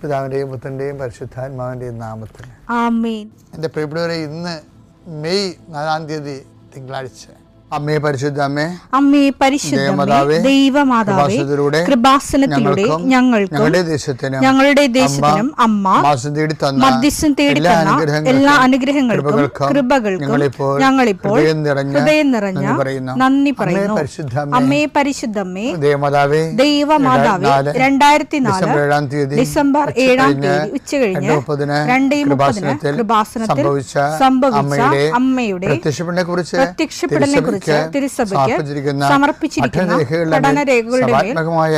പിതാവിൻ്റെയും പുത്രൻ്റെയും പരിശുദ്ധാത്മാവിൻ്റെയും നാമത്തിൽ ആമേൻ. എൻ്റെ പ്രിയപ്പെട്ടവരെ, ഇന്ന് മെയ് 4 തിങ്കളാഴ്ച. അമ്മേ പരിശുദ്ധ അമ്മേ, അമ്മേ പരിശുദ്ധമേ, ദൈവമാതാവേ, കൃപാസനത്തിലൂടെ ഞങ്ങൾക്കും ഞങ്ങളുടെ ദേശത്തിനും അമ്മ മധ്യസ്ഥം തേടി തന്ന എല്ലാ അനുഗ്രഹങ്ങൾക്കും കൃപകൾക്കും ഞങ്ങളിപ്പോൾ ഹൃദയം നിറഞ്ഞ നന്ദി പറയുന്നു. അമ്മേ പരിശുദ്ധമേ, ദൈവമാതാവേ, 2004 ഡിസംബർ 7 ഉച്ചകഴിഞ്ഞ് 2:30 കൃപാസനത്തിൽ സംഭവിച്ച അമ്മയുടെ പ്രത്യക്ഷപ്പെടലിനെ കുറിച്ച് തിരുസഭയ്ക്ക് സമർപ്പിച്ചിരിക്കുന്ന പഠനരേഖകളുടെ മേൽ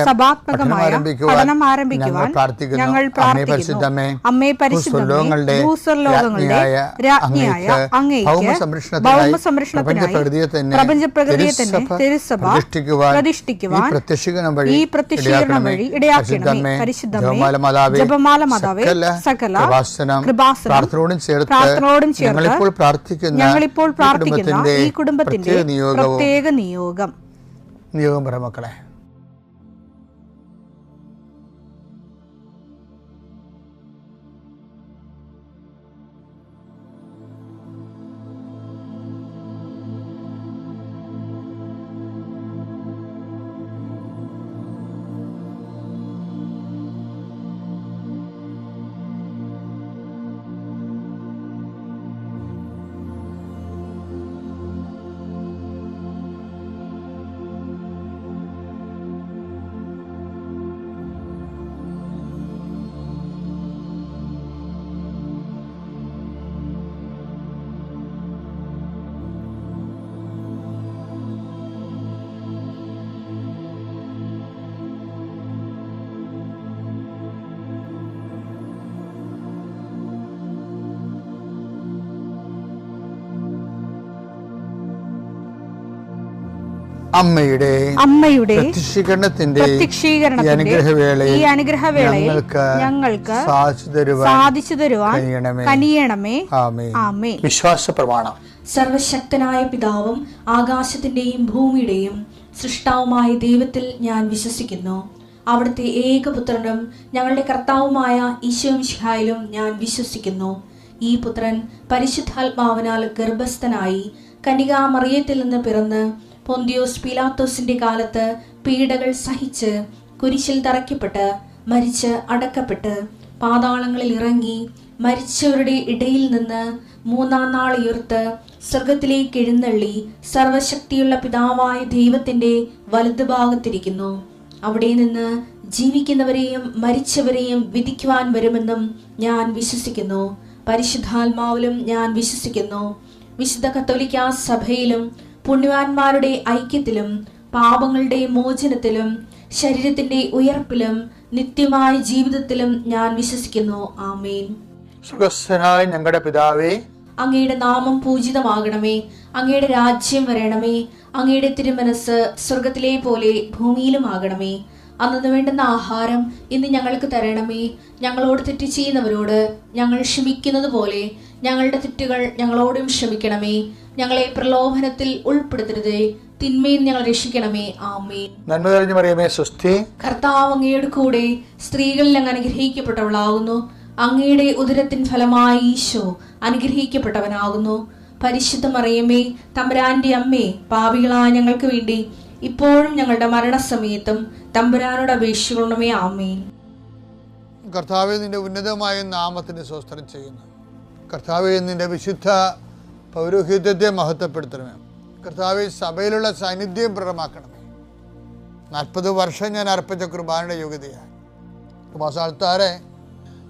സഭാത്മകമായ പഠനം ആരംഭിക്കുവാൻ ഞങ്ങൾ പ്രാർത്ഥിക്കുന്നു. അമ്മേ പരിശുദ്ധമേ, ഭൂസ്വർലോകങ്ങളുടെ രാജ്ഞിയായ അങ്ങേയ്ക്ക് ഭൗമസംരക്ഷണത്തിനായി പ്രപഞ്ചപ്രകൃതിയെ തന്നെ തിരുസഭ പ്രതിഷ്ഠിക്കുവാൻ ഈ പ്രത്യക്ഷീകരണം വഴി ഇടയാക്കണമേ. പരിശുദ്ധമേ, ജപമാല മാതാവേ, സകല കൃപാസനം പ്രാർത്ഥനയോടും ചേർത്ത് ഞങ്ങളിപ്പോൾ പ്രാർത്ഥിക്കുന്ന ഈ കുടുംബത്തിന്റെ പ്രത്യേക നിയോഗം പറ മക്കളെ. അമ്മയുടെ പ്രത്യക്ഷീകരണത്തിന്റെ ഈ അനുഗ്രഹവേളയിൽ ഞങ്ങൾക്ക് സാധിച്ചു തരുവാൻ കനിയണമേ. ആമേൻ. വിശ്വാസ പ്രമാണം. സർവശക്തനായ പിതാവും ആകാശത്തിന്റെയും ഭൂമിയുടെയും സൃഷ്ടാവുമായ ദൈവത്തിൽ ഞാൻ വിശ്വസിക്കുന്നു. അവിടുത്തെ ഏകപുത്രനും ഞങ്ങളുടെ കർത്താവുമായ ഈശോമിശിഹായിലും ഞാൻ വിശ്വസിക്കുന്നു. ഈ പുത്രൻ പരിശുദ്ധാത്മാവിനാൽ ഗർഭസ്ഥനായി കന്യകാമറിയത്തിൽ നിന്ന് പിറന്ന് പൊന്തിയോസ് പീലാത്തോസിന്റെ കാലത്ത് പീഡകൾ സഹിച്ച് കുരിശിൽ തറയ്ക്കപ്പെട്ട് മരിച്ച് അടക്കപ്പെട്ട് പാതാളങ്ങളിൽ ഇറങ്ങി മരിച്ചവരുടെ ഇടയിൽ നിന്ന് 3-ാം നാൾ ഉയർത്ത് സ്വർഗത്തിലേക്ക് എഴുന്നള്ളി സർവശക്തിയുള്ള പിതാവായ ദൈവത്തിന്റെ വലതുഭാഗത്തിരിക്കുന്നു. അവിടെ നിന്ന് ജീവിക്കുന്നവരെയും മരിച്ചവരെയും വിധിക്കുവാൻ വരുമെന്നും ഞാൻ വിശ്വസിക്കുന്നു. പരിശുദ്ധാത്മാവിലും ഞാൻ വിശ്വസിക്കുന്നു. വിശുദ്ധ കത്തോലിക്കാ സഭയിലും പുണ്യവാന്മാരുടെ ഐക്യത്തിലും പാപങ്ങളുടെ മോചനത്തിലും ശരീരത്തിന്റെ ഉയർപ്പിലും നിത്യമായ ജീവിതത്തിലും ഞാൻ വിശ്വസിക്കുന്നു. ആമേൻ. സ്വർഗ്ഗസ്ഥനായ ഞങ്ങളുടെ പിതാവേ, അങ്ങയുടെ നാമം പൂജിതമാകണമേ. അങ്ങയുടെ രാജ്യം വരണമേ. അങ്ങയുടെ തിരുമനസ് സ്വർഗത്തിലെ പോലെ ഭൂമിയിലും ആകണമേ. അന്നു വേണ്ടുന്ന ആഹാരം ഇന്ന് ഞങ്ങൾക്ക് തരണമേ. ഞങ്ങളോട് തെറ്റ് ചെയ്യുന്നവരോട് ഞങ്ങൾ ക്ഷമിക്കുന്നത് പോലെ ഞങ്ങളുടെ തെറ്റുകൾ ഞങ്ങളോടും ക്ഷമിക്കണമേ. ഞങ്ങളെ പ്രലോഭനത്തിൽ ഉൾപ്പെടുത്തരുതേ, തിന്മയിൽ ഞങ്ങൾ രക്ഷിക്കണമേ. ആമേൻ. നന്മ നിറഞ്ഞ മറിയമേ, സ്വസ്തി. കർത്താവ് അങ്ങയുടെ കൂടെ സ്ത്രീകളിൽ അങ്ങ് അനുഗ്രഹിക്കപ്പെട്ടവളാകുന്നു. അങ്ങയുടെ ഉദരത്തിൻ ഫലമായി ഈശോ അനുഗ്രഹിക്കപ്പെട്ടവനാകുന്നു. പരിശുദ്ധ മറിയമേ, തമ്പുരാന്റെ അമ്മേ, പാപികളായ ഞങ്ങൾക്ക് വേണ്ടി ഇപ്പോഴും ഞങ്ങളുടെ മരണസമയത്തും തമ്പുരാനോട് അപേക്ഷിക്കണമേ. ആമേൻ. കർത്താവേ, നിന്റെ ഉന്നതമായ നാമത്തിന് സ്തോത്രം ചെയ്യുന്നു. കർത്താവേ, നിന്റെ വിശുദ്ധ പൗരോഹിത്യത്തെ മഹത്വപ്പെടുത്തണമേ. കർത്താവേ, സഭയിലുള്ള സാന്നിധ്യം പ്രകടമാക്കണമേ. 40 വർഷം ഞാൻ അർപ്പിച്ച കുർബാനയുടെ യോഗ്യതയാണ്. കുർബാസാൽത്താറെ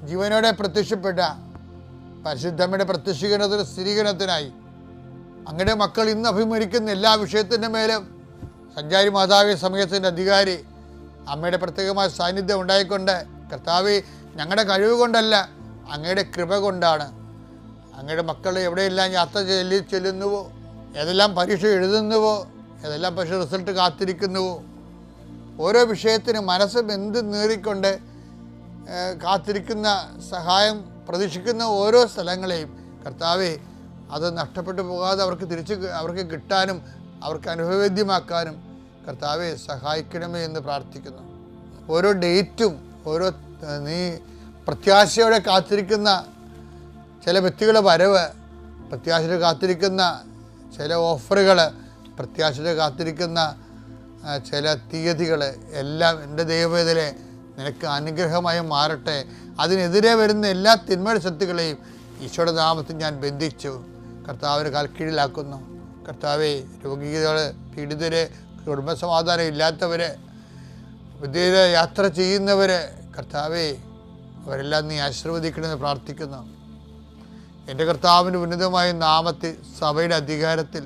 ജീവനോടെ പ്രത്യക്ഷപ്പെട്ട പരിശുദ്ധമ്മയുടെ പ്രത്യക്ഷീകരണത്തിന് സ്ഥിരീകരണത്തിനായി അങ്ങയുടെ മക്കൾ ഇന്ന് അഭിമുഖിക്കുന്ന എല്ലാ വിഷയത്തിൻ്റെ മേലും സഞ്ചാരി മാതാവി സമയത്തിൻ്റെ അധികാരി അമ്മയുടെ പ്രത്യേകമായ സാന്നിധ്യം ഉണ്ടായിക്കൊണ്ട് കർത്താവേ, ഞങ്ങളുടെ കഴിവ് കൊണ്ടല്ല, അങ്ങയുടെ കൃപ കൊണ്ടാണ്. അങ്ങയുടെ മക്കൾ എവിടെയെല്ലാം യാത്ര ചെല്ലുന്നുവോ, ഏതെല്ലാം പരീക്ഷ എഴുതുന്നുവോ, ഏതെല്ലാം പക്ഷേ റിസൾട്ട് കാത്തിരിക്കുന്നുവോ, ഓരോ വിഷയത്തിനും മനസ്സ് എന്ത് നേറിക്കൊണ്ട് കാത്തിരിക്കുന്ന സഹായം പ്രതീക്ഷിക്കുന്ന ഓരോ സ്ഥലങ്ങളെയും കർത്താവേ, അത് നഷ്ടപ്പെട്ടു പോകാതെ അവർക്ക് കിട്ടാനും അവർക്ക് അനുഭവവേദ്യമാക്കാനും കർത്താവെ സഹായിക്കണമേ എന്ന് പ്രാർത്ഥിക്കുന്നു. ഓരോ ഡേറ്റും നീ പ്രത്യാശയോടെ കാത്തിരിക്കുന്ന ചില വ്യക്തികളുടെ വരവ്, പ്രത്യാശയോടെ കാത്തിരിക്കുന്ന ചില ഓഫറുകൾ, പ്രത്യാശയോടെ കാത്തിരിക്കുന്ന ചില തീയതികൾ എല്ലാം എൻ്റെ ദൈവവേദനയെ നിനക്ക് അനുഗ്രഹമായി മാറട്ടെ. അതിനെതിരെ വരുന്ന എല്ലാ തിന്മയുടെ ശക്തികളെയും ഈശോയുടെ നാമത്തിൽ ഞാൻ ബന്ധിച്ചു കർത്താവിന് കാൽക്കീഴിലാക്കുന്നു. കർത്താവെ, രോഗികൾ, പീഡിതർ, കുടുംബസമാധാനം ഇല്ലാത്തവർ, വിദേശ യാത്ര ചെയ്യുന്നവർ, കർത്താവെ, അവരെല്ലാം നീ ആശീർവദിക്കണമെന്ന് പ്രാർത്ഥിക്കുന്നു. എൻ്റെ കർത്താവിൻ്റെ ഉന്നതമായ നാമത്തിൽ സഭയുടെ അധികാരത്തിൽ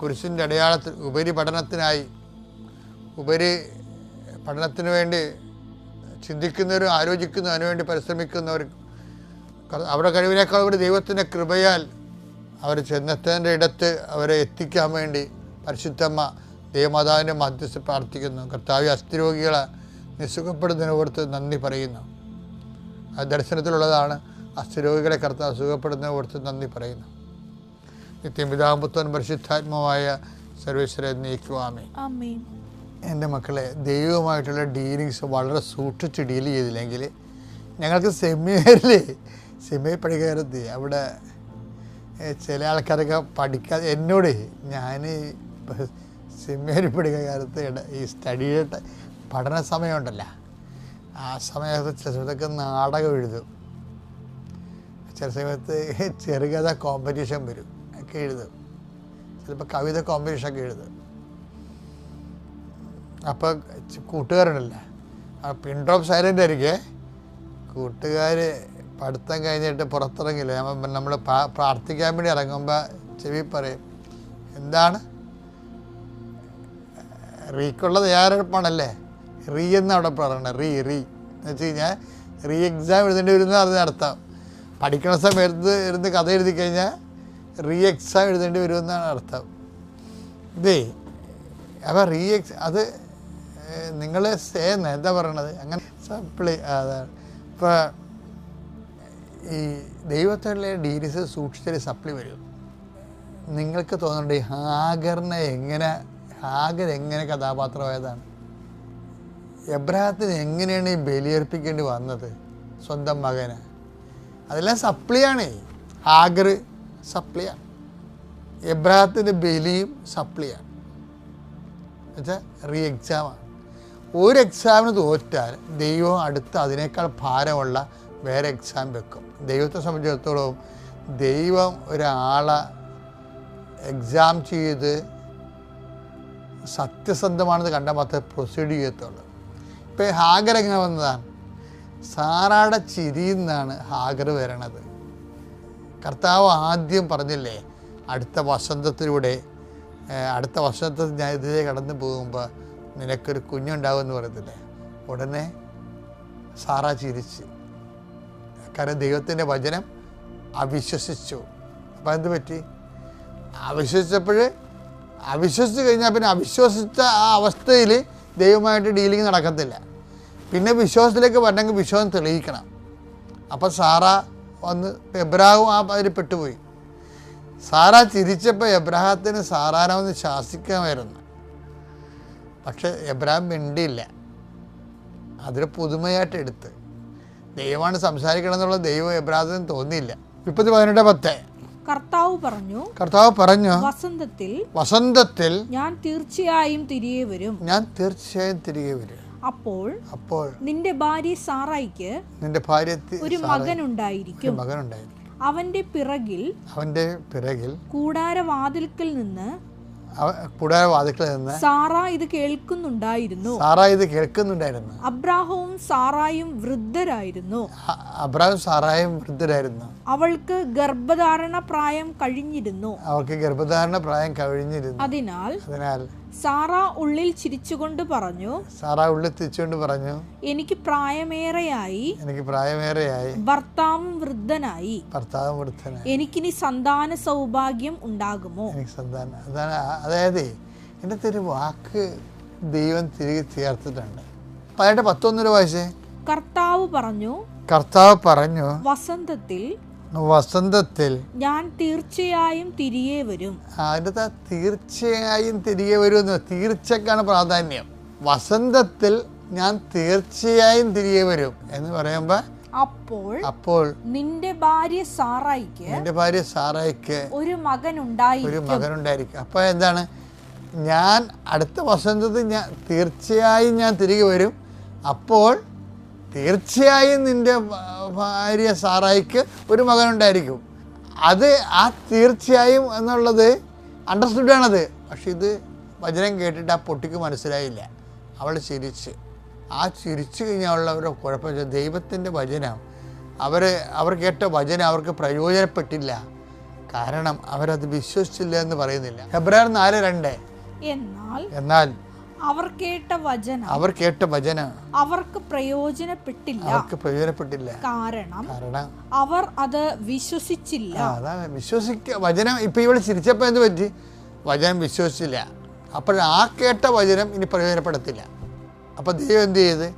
കുരിശിൻ്റെ അടയാളത്തിൽ ഉപരി പഠനത്തിന് വേണ്ടി ചിന്തിക്കുന്നവരും ആലോചിക്കുന്നവരും അതിനുവേണ്ടി പരിശ്രമിക്കുന്നവരും അവരുടെ കഴിവിനേക്കാൾ കൂടി ദൈവത്തിൻ്റെ കൃപയാൽ അവർ ചെന്നെത്തേണ്ട ഇടത്ത് അവരെ എത്തിക്കാൻ വേണ്ടി പരിശുദ്ധമ്മ ദൈവമാതാവിൻ്റെ മധ്യസ്ഥ പ്രാർത്ഥിക്കുന്നു. കർത്താവ് അസ്ഥിരോഗികളെ നിസുഖപ്പെടുന്നതിനെ ഓർത്ത് നന്ദി പറയുന്നു. ആ ദർശനത്തിലുള്ളതാണ്. അസ്ഥിരോഗികളെ കർത്താവ് സുഖപ്പെടുന്നതിനെ ഓർത്ത് നന്ദി പറയുന്നു. നിത്യപിതാപുത്രൻ പരിശുദ്ധാത്മാവായ സർവേശ്വര നീക്കുവാമേ. എൻ്റെ മക്കളെ, ദൈവവുമായിട്ടുള്ള ഡീലിങ്സ് വളരെ സൂക്ഷിച്ച് ഡീൽ ചെയ്തില്ലെങ്കിൽ ഞങ്ങൾക്ക് സെമിനാർ പഠിക്കാറെത്തി അവിടെ ചില ആൾക്കാരൊക്കെ പഠിക്കാതെ എന്നോട് ഞാൻ സെമിനാർ പഠിക്കുന്ന കാലത്ത് ഈ സ്റ്റഡിയുടെ പഠന സമയമുണ്ടല്ലോ, ആ സമയത്ത് ചില സമയത്തൊക്കെ നാടകം എഴുതും, ചില സമയത്ത് ചെറുകഥ കോമ്പറ്റീഷൻ വരും ഒക്കെ എഴുതും, ചിലപ്പോൾ കവിത കോമ്പറ്റീഷനൊക്കെ എഴുതും. അപ്പോൾ കൂട്ടുകാരുണ്ടല്ലോ, ആ പിൻ ഡ്രോപ്പ് സൈലൻ്റ് ആയിരിക്കേ. കൂട്ടുകാർ പഠിത്തം കഴിഞ്ഞിട്ട് പുറത്തിറങ്ങില്ല, നമ്മൾ പ്രാർത്ഥിക്കാൻ വേണ്ടി ഇറങ്ങുമ്പോൾ ചെവി പറയും, എന്താണ് റീക്കുള്ള തയ്യാറെടുപ്പാണല്ലേ, റീ എന്നവിടെ പറയണത്. റീ എന്ന് വെച്ച് കഴിഞ്ഞാൽ റീ എക്സാം എഴുതേണ്ടി വരുന്ന അതിന് അർത്ഥം. പഠിക്കണ സമയത്ത് ഇരുന്ന് കഥ എഴുതി കഴിഞ്ഞാൽ റീ എക്സാം എഴുതേണ്ടി വരുമെന്നാണ് അർത്ഥം. ഇതേ അപ്പോൾ അത് നിങ്ങൾ എന്താ പറയണത്, അങ്ങനെ സപ്ലി അതാണ്. ഇപ്പോൾ ഈ ദൈവത്തിലുള്ള ഡീലീസ് സൂക്ഷിച്ചൊരു സപ്ലി വരും. നിങ്ങൾക്ക് തോന്നുന്നുണ്ട് ഹാഗർ എങ്ങനെ കഥാപാത്രമായതാണ്, എബ്രഹാത്തിന് എങ്ങനെയാണ് ഈ ബലിയർപ്പിക്കേണ്ടി വന്നത് സ്വന്തം മകന്, അതെല്ലാം സപ്ലിയാണ്. ഹാഗർ സപ്ലിയാണ്, എബ്രഹാത്തിൻ്റെ ബലിയും സപ്ലിയാണ്. എന്നുവെച്ചാൽ റീ എക്സാമാണ്. ഒരു എക്സാമിന് തോറ്റാൽ ദൈവം അടുത്ത് അതിനേക്കാൾ ഭാരമുള്ള വേറെ എക്സാം വെക്കും. ദൈവത്തെ സംബന്ധിച്ചിടത്തോളം ദൈവം ഒരാളെ എക്സാം ചെയ്ത് സത്യസന്ധമാണെന്ന് കണ്ടാൽ മാത്രമേ പ്രൊസീഡ് ചെയ്യത്തുള്ളൂ. ഇപ്പോൾ ഹാഗർ എങ്ങനെ വന്നതാണ്? സാറാടെ ചിരിയിൽ നിന്നാണ് ഹാഗർ വരണത്. കർത്താവ് ആദ്യം പറഞ്ഞില്ലേ, അടുത്ത വസന്തത്തിൽ ഞാൻ ഇതിലേ കടന്നു പോകുമ്പോൾ നിനക്കൊരു കുഞ്ഞുണ്ടാകുമെന്ന് പറയത്തില്ലേ. ഉടനെ സാറാ ചിരിച്ച്, കാരണം ദൈവത്തിൻ്റെ വചനം അവിശ്വസിച്ചു. അപ്പം എന്ത് പറ്റി? അവിശ്വസിച്ച് കഴിഞ്ഞാൽ പിന്നെ അവിശ്വസിച്ച ആ അവസ്ഥയിൽ ദൈവമായിട്ട് ഡീലിങ് നടക്കത്തില്ല. പിന്നെ വിശ്വാസത്തിലേക്ക് വരണമെങ്കിൽ വിശ്വാസം തെളിയിക്കണം. അപ്പം സാറ വന്ന് എബ്രാഹും ആ അതിൽ പെട്ടുപോയി. സാറ ചിരിച്ചപ്പോൾ എബ്രാഹത്തിന് സാറാനെ ഒന്ന് ശാസിക്കാമായിരുന്നു. പക്ഷെ എബ്രാഹിം മിണ്ടിയില്ല. അതൊരു പുതുമയായിട്ട് എടുത്ത് ദൈവമാണ് സംസാരിക്കണം എന്നുള്ള ദൈവം എബ്രാഹിമിന് തോന്നിയില്ല. 30:18 കർത്താവ് പറഞ്ഞു വസന്തത്തിൽ ഞാൻ തീർച്ചയായും തിരികെ വരും. അപ്പോൾ നിന്റെ ഭാര്യ സാറായിക്ക് ഒരു മകനുണ്ടായിരിക്കും. അവന്റെ പിറകിൽ കൂടാരവാതിൽക്കൽ നിന്ന് സാറ ഇത് കേൾക്കുന്നുണ്ടായിരുന്നു. അബ്രാഹവും സാറായും വൃദ്ധരായിരുന്നു. അവൾക്ക് ഗർഭധാരണ പ്രായം കഴിഞ്ഞിരുന്നു. അതിനാൽ സാറ ഉള്ളിൽ ചിരിച്ചുകൊണ്ട് പറഞ്ഞു, എനിക്ക് പ്രായമേറെയായി, ഭർത്താവും വൃദ്ധനായി, എനിക്കിനി സന്താന സൗഭാഗ്യം ഉണ്ടാകുമോ? അതായത് എൻ്റെ ഒരു വാക്ക് ദൈവം തിരികെ ചേർത്തിട്ടുണ്ട്. 18:11 വായിച്ചേ. കർത്താവ് പറഞ്ഞു വസന്തത്തിൽ ഞാൻ തീർച്ചയായും തിരികെ വരും. അതിൻ്റെ തീർച്ചയായും തിരികെ വരുമെന്ന്, തീർച്ചക്കാണ് പ്രാധാന്യം. വസന്തത്തിൽ ഞാൻ തീർച്ചയായും തിരികെ വരും എന്ന് പറയുമ്പോൾ അപ്പോൾ നിന്റെ ഭാര്യ സാറായിക്ക് ഒരു മകൻ ഉണ്ടായിരിക്കും. അപ്പോൾ എന്താണ്, ഞാൻ അടുത്ത വസന്തത്തിൽ തീർച്ചയായും ഞാൻ തിരികെ വരും. അപ്പോൾ തീർച്ചയായും നിന്റെ ഭാര്യ സാറായിക്ക് ഒരു മകനുണ്ടായിരിക്കും. അത് ആ തീർച്ചയായും എന്നുള്ളത് അണ്ടർസ്റ്റുഡാണത്. പക്ഷെ ഇത് വചനം കേട്ടിട്ട് ആ പൊട്ടിക്ക് മനസ്സിലായില്ല. അവൾ ചിരിച്ച്. ആ ചിരിച്ചു കഴിഞ്ഞാലുള്ള ഒരു കുഴപ്പം, ദൈവത്തിൻ്റെ വചനം അവർ കേട്ട വചനം അവർക്ക് പ്രയോജനപ്പെട്ടില്ല. കാരണം അവരത് വിശ്വസിച്ചില്ല എന്ന് പറയുന്നില്ല. ഹെബ്രായർ 4:2 എന്നാൽ അവർ കേട്ട വചനം അവർക്ക് പ്രയോജനപ്പെട്ടില്ല. കാരണം അവർ അത് വിശ്വസിച്ചില്ല. അതാണ് വചനം. ഇപ്പം ഇവിടെ ചിരിച്ചപ്പോൾ എന്ത് പറ്റി? വചനം വിശ്വസിച്ചില്ല. അപ്പോൾ ആ കേട്ട വചനം ഇനി പ്രയോജനപ്പെടത്തില്ല. അപ്പോൾ ദൈവം എന്ത് ചെയ്ത്,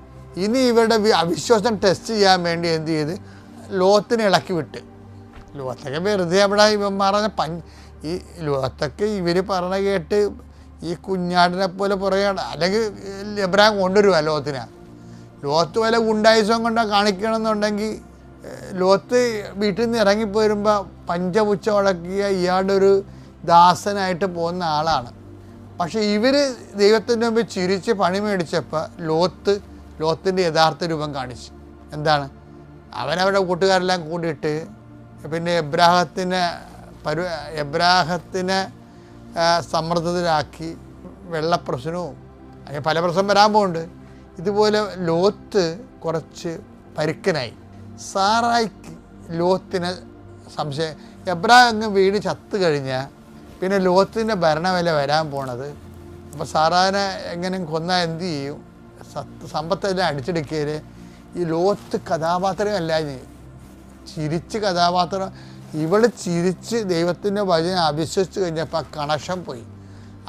ഇനി ഇവരുടെ അവിശ്വാസം ടെസ്റ്റ് ചെയ്യാൻ വേണ്ടി എന്ത് ചെയ്ത്, ലോത്തിനെ ഇളക്കി വിട്ട്. ലോത്തൊക്കെ വെറുതെ അവിടെ ഇവൻ പറഞ്ഞ ഈ ലോത്തൊക്കെ ഇവർ പറഞ്ഞ കേട്ട് ഈ കുഞ്ഞാടിനെ പോലെ പറയുകയാണ്. അല്ലെങ്കിൽ എബ്രാഹിം കൊണ്ടുവരുക ലോത്തിനെ. ലോത്ത് വല്ല ഗുണ്ടായുസം കൊണ്ടാ കാണിക്കണമെന്നുണ്ടെങ്കിൽ ലോത്ത് വീട്ടിൽ നിന്ന് ഇറങ്ങിപ്പോരുമ്പോൾ പഞ്ചപുച്ച ഉടക്കിയ ഇയാളുടെ ഒരു ദാസനായിട്ട് പോകുന്ന ആളാണ്. പക്ഷേ ഇവർ ദൈവത്തിൻ്റെ മുമ്പിൽ ചിരിച്ച് പണി മേടിച്ചപ്പോൾ ലോത്തിൻ്റെ യഥാർത്ഥ രൂപം കാണിച്ചു. എന്താണ്, അവനവരുടെ കൂട്ടുകാരെല്ലാം കൂടിയിട്ട് പിന്നെ എബ്രാഹത്തിനെ സമ്മർദ്ദത്തിലാക്കി. വെള്ളപ്രശ്നവും അങ്ങനെ പല പ്രശ്നം വരാൻ പോകുന്നുണ്ട്. ഇതുപോലെ ലോത്ത് കുറച്ച് പരുക്കനായി. സാറായിക്ക് ലോത്തിന് സംശയം. എബ്രാഹിം അങ്ങ് വീട് ചത്തു കഴിഞ്ഞാൽ പിന്നെ ലോത്തിൻ്റെ ഭരണവില വരാൻ പോണത്. അപ്പോൾ സാറാനെ എങ്ങനെ കൊന്നാൽ എന്ത് ചെയ്യും? സമ്പത്തെല്ലാം അടിച്ചെടുക്കൽ. ഈ ലോത്ത് കഥാപാത്രമല്ല, ചിരിച്ച് കഥാപാത്രം. ഇവള് ചിരിച്ച് ദൈവത്തിൻ്റെ വചനം അവിശ്വസിച്ച് കഴിഞ്ഞപ്പോൾ ആ കണക്ഷൻ പോയി.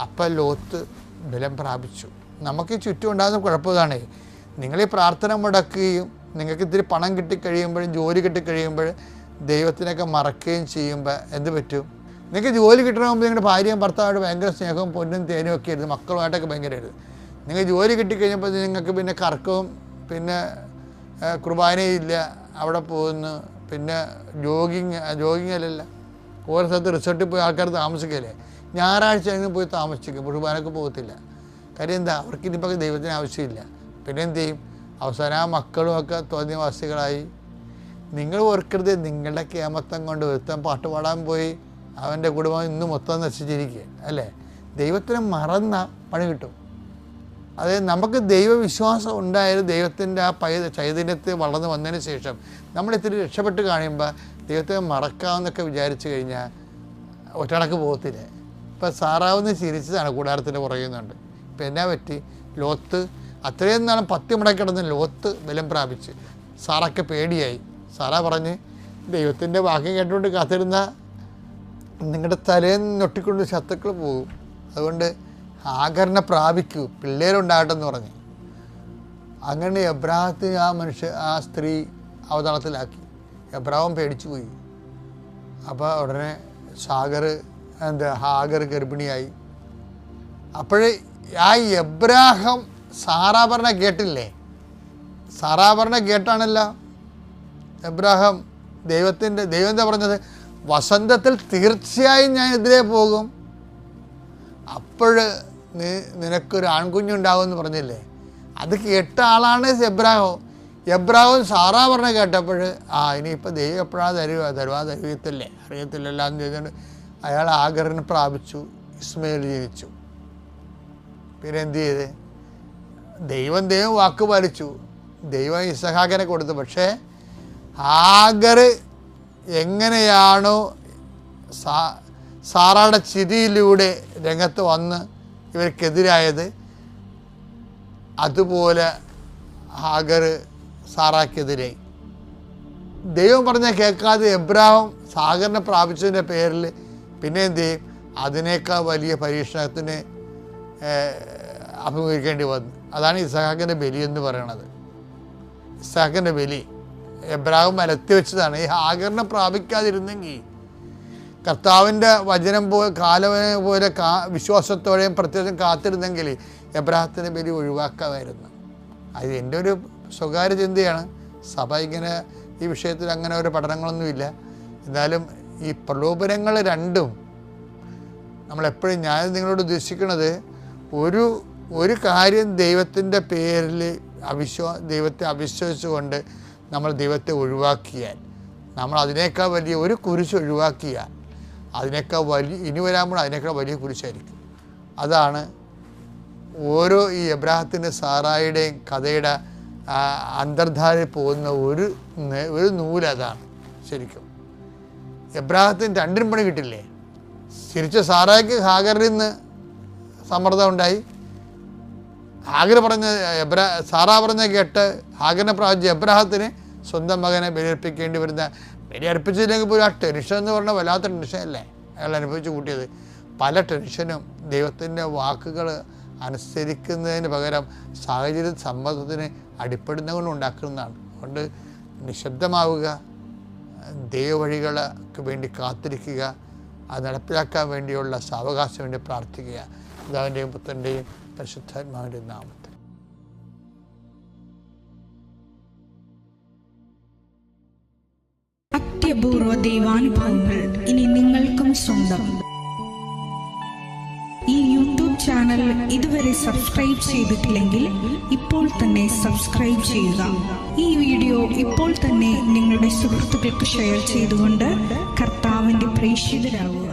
അപ്പം ലോത്ത് ബലം പ്രാപിച്ചു. നമുക്ക് ചുറ്റും ഉണ്ടാകുന്ന കുഴപ്പമാണ്, നിങ്ങൾ ഈ പ്രാർത്ഥന മുടക്കുകയും നിങ്ങൾക്ക് ഇത്തിരി പണം കിട്ടിക്കഴിയുമ്പോഴും ജോലി കിട്ടിക്കഴിയുമ്പോൾ ദൈവത്തിനൊക്കെ മറക്കുകയും ചെയ്യുമ്പോൾ എന്ത് പറ്റും? നിങ്ങൾക്ക് ജോലി കിട്ടണമെങ്കിൽ നിങ്ങളുടെ ഭാര്യയും ഭർത്താവായിട്ട് ഭയങ്കര സ്നേഹവും പൊന്നും തേനും ഒക്കെ ആയിരുന്നു, മക്കളുമായിട്ടൊക്കെ ഭയങ്കരമായിരുന്നു. നിങ്ങൾ ജോലി കിട്ടിക്കഴിഞ്ഞപ്പോൾ നിങ്ങൾക്ക് പിന്നെ കറക്കവും പിന്നെ കുർബാനയില്ല, അവിടെ പോകുന്നു. പിന്നെ ജോഗിങ് അല്ലല്ല, ഓരോ സ്ഥലത്ത് റിസോർട്ടിൽ പോയി ആൾക്കാർ താമസിക്കല്ലേ. ഞായറാഴ്ച എങ്ങനെ പോയി താമസിക്കും, കുർബാനക്ക് പോകത്തില്ല. കാര്യം എന്താ? അവർക്ക് ഇനിയിപ്പോൾ ദൈവത്തിന് ആവശ്യമില്ല. പിന്നെ എന്ത് ചെയ്യും? അവസാനം ആ മക്കളുമൊക്കെ തോന്നിയവാസികളായി. നിങ്ങൾ ഓർക്കരുത്, നിങ്ങളുടെ കേമത്തം കൊണ്ട് ഒരുത്തൻ പാട്ട് പാടാൻ പോയി അവൻ്റെ കുടുംബം ഇന്ന് മൊത്തം നശിച്ചിരിക്കുക അല്ലേ? ദൈവത്തിന് മറന്ന പണി കിട്ടും. അതായത് നമുക്ക് ദൈവവിശ്വാസം ഉണ്ടായാലും ദൈവത്തിൻ്റെ ആ ചൈതന്യത്തിൽ വളർന്നു വന്നതിന് ശേഷം നമ്മളിത്തിരി രക്ഷപ്പെട്ട് കാണുമ്പോൾ ദൈവത്തെ മറക്കാമെന്നൊക്കെ വിചാരിച്ചു കഴിഞ്ഞാൽ ഒറ്റടക്ക് പോകത്തില്ല. ഇപ്പം സാറാവുന്ന ചിരിച്ചതാണ് കൂടാരത്തിൻ്റെ പറയുന്നുണ്ട്. ഇപ്പം എന്നാ പറ്റി? ലോത്ത് അത്രയും നാളും പത്തി മുടക്കി കിടന്ന് ലോത്ത് ബലം പ്രാപിച്ച്. സാറൊക്കെ പേടിയായി. സാറാ പറഞ്ഞ്, ദൈവത്തിൻ്റെ വാക്യം കേട്ടുകൊണ്ട് കാത്തിരുന്ന നിങ്ങളുടെ തലേന്ന് ഞൊട്ടിക്കൊണ്ട് ശത്രുക്കൾ പോകും. അതുകൊണ്ട് ആകരണ പ്രാപിക്കൂ, പിള്ളേരുണ്ടാകട്ടെന്ന് പറഞ്ഞു. അങ്ങനെ എബ്രാഹത്തിന് ആ സ്ത്രീ അവതാളത്തിലാക്കി. എബ്രാഹം പേടിച്ചു പോയി. അപ്പോൾ ഉടനെ ഹാഗർ ഗർഭിണിയായി. അപ്പോഴേ ആ എബ്രാഹം സാറാഭരണ കേട്ടില്ലേ? സാറാഭരണ കേട്ടാണല്ലോ എബ്രാഹം ദൈവം എന്താ പറഞ്ഞത്? വസന്തത്തിൽ തീർച്ചയായും ഞാൻ എതിരെ പോകും, അപ്പോൾ നിനക്കൊരു ആൺകുഞ്ഞുണ്ടാവുമെന്ന് പറഞ്ഞില്ലേ? അത് കേട്ട ആളാണ് എബ്രാഹം സാറാഭരണ കേട്ടപ്പോൾ ഇനിയിപ്പോൾ ദൈവം എപ്പോഴാണ് അറിയത്തില്ലല്ലോ എന്ന് ചോദിച്ചുകൊണ്ട് അയാൾ ആഗറിനെ പ്രാപിച്ചു. ഇസ്മയിൽ ജനിച്ചു. പിന്നെ എന്ത് ചെയ്ത്? ദൈവം വാക്ക് പാലിച്ചു. ദൈവം ഇസഹാക്കിനെ കൊടുത്തു. പക്ഷേ ആഗർ എങ്ങനെയാണോ സാറയുടെ ചിരിയിലൂടെ രംഗത്ത് വന്ന് ഇവർക്കെതിരായത്, അതുപോലെ ഹാഗർ സാറാക്കെതിരായി. ദൈവം പറഞ്ഞാൽ കേൾക്കാതെ എബ്രാഹം സാഗറിനെ പ്രാപിച്ചതിൻ്റെ പേരിൽ പിന്നെ എന്ത് ചെയ്യും? അതിനേക്കാൾ വലിയ പരീക്ഷണത്തിന് അഭിമുഖീകരിക്കേണ്ടി വന്നു. അതാണ് ഇസഹാക്കിൻ്റെ ബലി എന്ന് പറയുന്നത്. ഇസഹാക്കിൻ്റെ ബലി എബ്രാഹം മലത്തി വെച്ചതാണ്. ഈ ഹാഗറിനെ പ്രാപിക്കാതിരുന്നെങ്കിൽ, കർത്താവിൻ്റെ വചനം പോലെ വിശ്വാസത്തോടെയും പ്രത്യേകം കാത്തിരുന്നെങ്കിൽ എബ്രാഹത്തിൻ്റെ ബലി ഒഴിവാക്കാമായിരുന്നു. അത് എൻ്റെ ഒരു സ്വകാര്യ ചിന്തയാണ്. സഭ ഇങ്ങനെ ഈ വിഷയത്തിൽ അങ്ങനെ ഒരു പഠനങ്ങളൊന്നുമില്ല. എന്നാലും ഈ പ്രലോഭനങ്ങൾ രണ്ടും നമ്മളെപ്പോഴും, ഞാൻ നിങ്ങളോട് ഉദ്ദേശിക്കുന്നത്, ഒരു കാര്യം ദൈവത്തിൻ്റെ പേരിൽ ദൈവത്തെ അവിശ്വസിച്ചുകൊണ്ട് നമ്മൾ ദൈവത്തെ ഒഴിവാക്കിയാൽ, നമ്മൾ അതിനേക്കാൾ വലിയ ഒരു കുരിശ് ഒഴിവാക്കിയാൽ അതിനേക്കാൾ ഇനി വരാമ്പോൾ അതിനേക്കാൾ വലിയ കുരിശായിരിക്കും. അതാണ് ഓരോ ഈ എബ്രാഹത്തിൻ്റെ സാറായുടെയും കഥയുടെ അന്തർധാരയിൽ പോകുന്ന ഒരു നൂലതാണ്. ശരിക്കും എബ്രാഹത്തിന് രണ്ടിനും പണി കിട്ടില്ലേ? തിരിച്ച് സാറായ്ക്ക് ഹാഗറിൽ നിന്ന് സമ്മർദ്ദം ഉണ്ടായി. സാറാ പറഞ്ഞ കേട്ട് ഹാഗറിനെ പ്രാപിച്ച എബ്രാഹത്തിന് സ്വന്തം മകനെ ബലിയർപ്പിക്കേണ്ടി വരുന്ന, ബലിയർപ്പിച്ചില്ലെങ്കിൽ പോലും ആ ടെൻഷൻ എന്ന് പറഞ്ഞാൽ വല്ലാത്ത ടെൻഷനല്ലേ അയാൾ അനുഭവിച്ച് കൂട്ടിയത്. പല ടെൻഷനും ദൈവത്തിൻ്റെ വാക്കുകൾ അനുസരിക്കുന്നതിന് പകരം സാഹചര്യ സമ്മർദ്ദത്തിന് അടിപ്പെടുന്നതുകൊണ്ട് ഉണ്ടാക്കുന്നതാണ്. അതുകൊണ്ട് നിശബ്ദമാവുക, ദൈവവഴികൾക്ക് വേണ്ടി കാത്തിരിക്കുക, അത് നടപ്പിലാക്കാൻ വേണ്ടിയുള്ള സാവകാശം വേണ്ടി പ്രാർത്ഥിക്കുക. പിതാവിൻ്റെയും പുത്രൻ്റെയും പരിശുദ്ധാത്മാവിൻ്റെയും നാമത്തിൽ. അത്യപൂർവ ദൈവാനുഭവങ്ങൾ ഇനി നിങ്ങൾക്കും സ്വന്തം. ഈ യൂട്യൂബ് ചാനൽ ഇതുവരെ സബ്സ്ക്രൈബ് ചെയ്തിട്ടില്ലെങ്കിൽ ഇപ്പോൾ തന്നെ സബ്സ്ക്രൈബ് ചെയ്യുക. ഈ വീഡിയോ ഇപ്പോൾ തന്നെ നിങ്ങളുടെ സുഹൃത്തുക്കൾക്ക് ഷെയർ ചെയ്തുകൊണ്ട് കർത്താവിൻ്റെ പ്രേക്ഷിതരാകുക.